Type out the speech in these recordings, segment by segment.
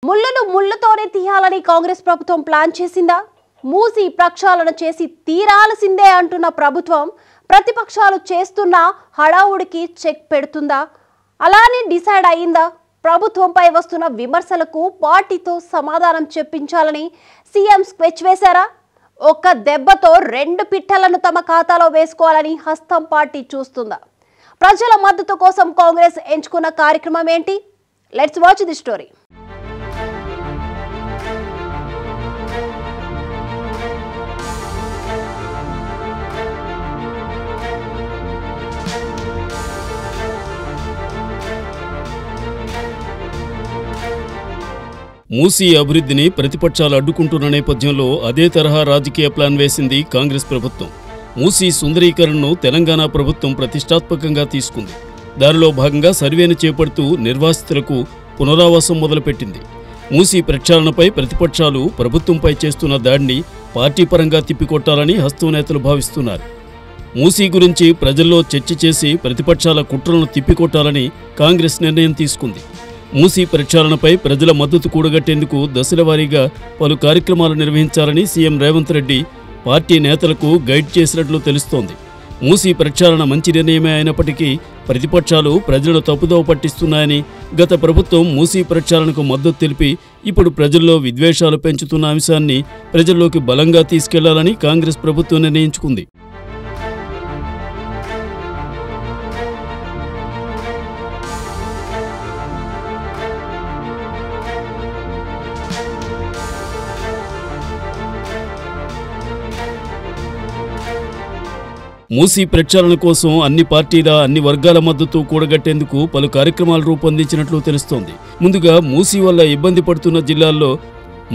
ముళ్ళను ముళ్ళతోనే తీయాలని కాంగ్రెస్ ప్రభుత్వం ప్లాన్ చేసిందా? మూసి ప్రక్షాళన చేసి తీరాల్సిందే అంటున్న ప్రభుత్వం ప్రతిపక్షాలు చేస్తున్న హడావుడికి చెక్ పెడుతుందా? అలానే డిసైడ్ అయ్యిందా? ప్రభుత్వంపై వస్తున్న విమర్శలకు పార్టీతో సమాధానం చెప్పించాలని సీఎం స్కెచ్ వేశారా? ఒక్క దెబ్బతో రెండు పిట్టలను తమ ఖాతాలో వేసుకోవాలని హస్తం పార్టీ చూస్తుందా? ప్రజల మద్దతు కోసం కాంగ్రెస్ ఎంచుకున్న కార్యక్రమం ఏంటి? Let's watch the story. Musi అభివృద్ధిని ప్రతిపక్షాలు అడ్డుకుంటున్న నేపథ్యంలో అదే తరహా రాజకీయ ప్లాన్ వేసింది కాంగ్రెస్ ప్రభుత్వం. మూసీ సుందరీకరణను తెలంగాణ ప్రభుత్వం ప్రతిష్టాత్మకంగా తీసుకుంది. దానిలో భాగంగా సర్వేను చేపడుతూ నిర్వాసితులకు పునరావాసం మొదలుపెట్టింది. మూసీ ప్రక్షాళనపై ప్రతిపక్షాలు ప్రభుత్వంపై చేస్తున్న దాడిని పార్టీ పరంగా తిప్పికొట్టాలని హస్తం నేతలు భావిస్తున్నారు. మూసీ గురించి ప్రజల్లో చర్చ చేసి ప్రతిపక్షాల కుట్రలను తిప్పికొట్టాలని కాంగ్రెస్ నిర్ణయం తీసుకుంది. మూసీ ప్రక్షాళనపై ప్రజల మద్దతు కూడగట్టేందుకు దశలవారీగా పలు కార్యక్రమాలు నిర్వహించాలని సీఎం రేవంత్ రెడ్డి పార్టీ నేతలకు గైడ్ చేసినట్లు తెలుస్తోంది. మూసీ ప్రక్షాళన మంచి నిర్ణయమే అయినప్పటికీ ప్రతిపక్షాలు ప్రజలను తప్పుదోవ పట్టిస్తున్నాయని, గత ప్రభుత్వం మూసీ ప్రక్షాళనకు మద్దతు తెలిపి ఇప్పుడు ప్రజల్లో విద్వేషాలు పెంచుతున్న అంశాన్ని ప్రజల్లోకి బలంగా తీసుకెళ్లాలని కాంగ్రెస్ ప్రభుత్వం నిర్ణయించుకుంది. మూసీ ప్రక్షాళన కోసం అన్ని పార్టీల అన్ని వర్గాల మద్దతు కూడగట్టేందుకు పలు కార్యక్రమాలు రూపొందించినట్లు తెలుస్తోంది. ముందుగా మూసీ వల్ల ఇబ్బంది పడుతున్న జిల్లాల్లో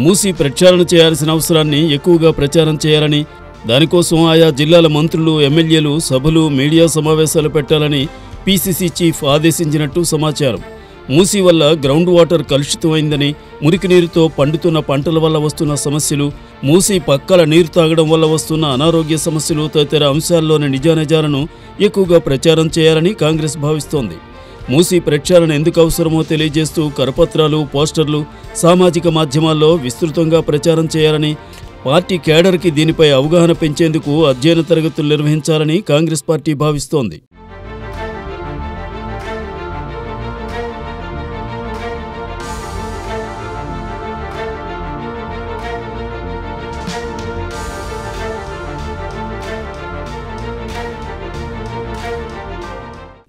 మూసీ ప్రక్షాళన చేయాల్సిన అవసరాన్ని ఎక్కువగా ప్రచారం చేయాలని, దానికోసం ఆయా జిల్లాల మంత్రులు, ఎమ్మెల్యేలు సభలు, మీడియా సమావేశాలు పెట్టాలని పీసీసీ చీఫ్ ఆదేశించినట్టు సమాచారం. మూసీ వల్ల గ్రౌండ్ వాటర్ కలుషితమైందని, మురికి నీరుతో పండుతున్న పంటల వల్ల వస్తున్న సమస్యలు, మూసీ పక్కల నీరు తాగడం వల్ల వస్తున్న అనారోగ్య సమస్యలు తదితర అంశాల్లోని నిజానిజాలను ఎక్కువగా ప్రచారం చేయాలని కాంగ్రెస్ భావిస్తోంది. మూసీ ప్రక్షాళన ఎందుకు అవసరమో తెలియజేస్తూ కరపత్రాలు, పోస్టర్లు సామాజిక మాధ్యమాల్లో విస్తృతంగా ప్రచారం చేయాలని, పార్టీ కేడర్కి దీనిపై అవగాహన పెంచేందుకు అధ్యయన తరగతులు నిర్వహించాలని కాంగ్రెస్ పార్టీ భావిస్తోంది.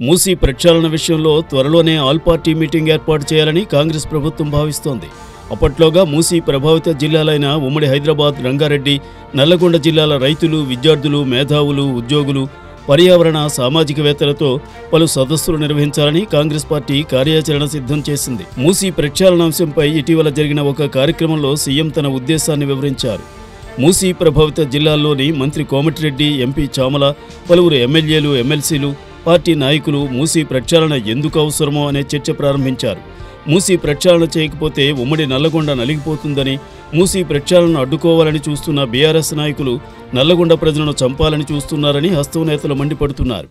మూసీ ప్రక్షాళన విషయంలో త్వరలోనే ఆల్ పార్టీ మీటింగ్ ఏర్పాటు చేయాలని కాంగ్రెస్ ప్రభుత్వం భావిస్తోంది. అప్పట్లోగా మూసీ ప్రభావిత జిల్లాలైన ఉమ్మడి హైదరాబాద్, రంగారెడ్డి, నల్లగొండ జిల్లాల రైతులు, విద్యార్థులు, మేధావులు, ఉద్యోగులు, పర్యావరణ సామాజికవేత్తలతో పలు సదస్సులు నిర్వహించాలని కాంగ్రెస్ పార్టీ కార్యాచరణ సిద్ధం చేసింది. మూసీ ప్రక్షాళన అంశంపై ఇటీవల జరిగిన ఒక కార్యక్రమంలో సీఎం తన ఉద్దేశాన్ని వివరించారు. మూసీ ప్రభావిత జిల్లాల్లోని మంత్రి కోమటిరెడ్డి, ఎంపీ చామల, పలువురు ఎమ్మెల్యేలు, ఎమ్మెల్సీలు, పార్టీ నాయకులు మూసీ ప్రక్షాళన ఎందుకు అవసరమో అనే చర్చ ప్రారంభించారు. మూసీ ప్రక్షాళన చేయకపోతే ఉమ్మడి నల్లగొండ నలిగిపోతుందని, మూసీ ప్రక్షాళనను అడ్డుకోవాలని చూస్తున్న బీఆర్ఎస్ నాయకులు నల్లగొండ ప్రజలను చంపాలని చూస్తున్నారని హస్తం నేతలు మండిపడుతున్నారు.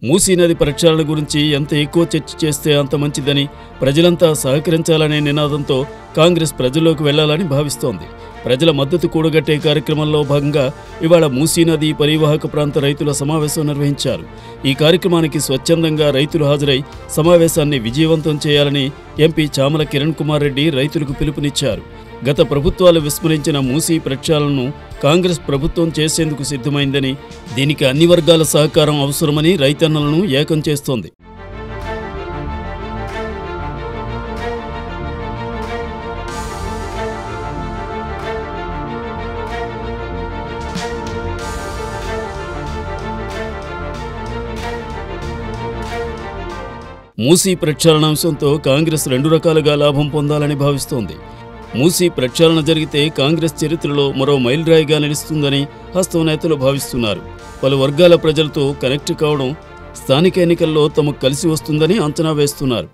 మూసీ నది ప్రక్షాళన గురించి ఎంత ఎక్కువ చర్చ చేస్తే అంత మంచిదని, ప్రజలంతా సహకరించాలనే నినాదంతో కాంగ్రెస్ ప్రజల్లోకి వెళ్లాలని భావిస్తోంది. ప్రజల మద్దతు కూడగట్టే కార్యక్రమంలో భాగంగా ఇవాళ మూసీ నది పరివాహక ప్రాంత రైతుల సమావేశం నిర్వహించారు. ఈ కార్యక్రమానికి స్వచ్ఛందంగా రైతులు హాజరై సమావేశాన్ని విజయవంతం చేయాలని ఎంపీ చామల కిరణ్ కుమార్ రెడ్డి రైతులకు పిలుపునిచ్చారు. గత ప్రభుత్వాలు విస్మరించిన మూసీ ప్రక్షాళనను కాంగ్రెస్ ప్రభుత్వం చేసేందుకు సిద్ధమైందని, దీనికి అన్ని వర్గాల సహకారం అవసరమని రైతన్నలను ఏకం చేస్తోంది. మూసీ ప్రక్షాళన అంశంతో కాంగ్రెస్ రెండు రకాలుగా లాభం పొందాలని భావిస్తోంది. మూసీ ప్రక్షాళన జరిగితే కాంగ్రెస్ చరిత్రలో మరో మైలురాయిగా నిలుస్తుందని హస్తం నేతలు భావిస్తున్నారు. పలు వర్గాల ప్రజలతో కనెక్ట్ కావడం స్థానిక ఎన్నికల్లో తమకు కలిసి వస్తుందని అంచనా వేస్తున్నారు.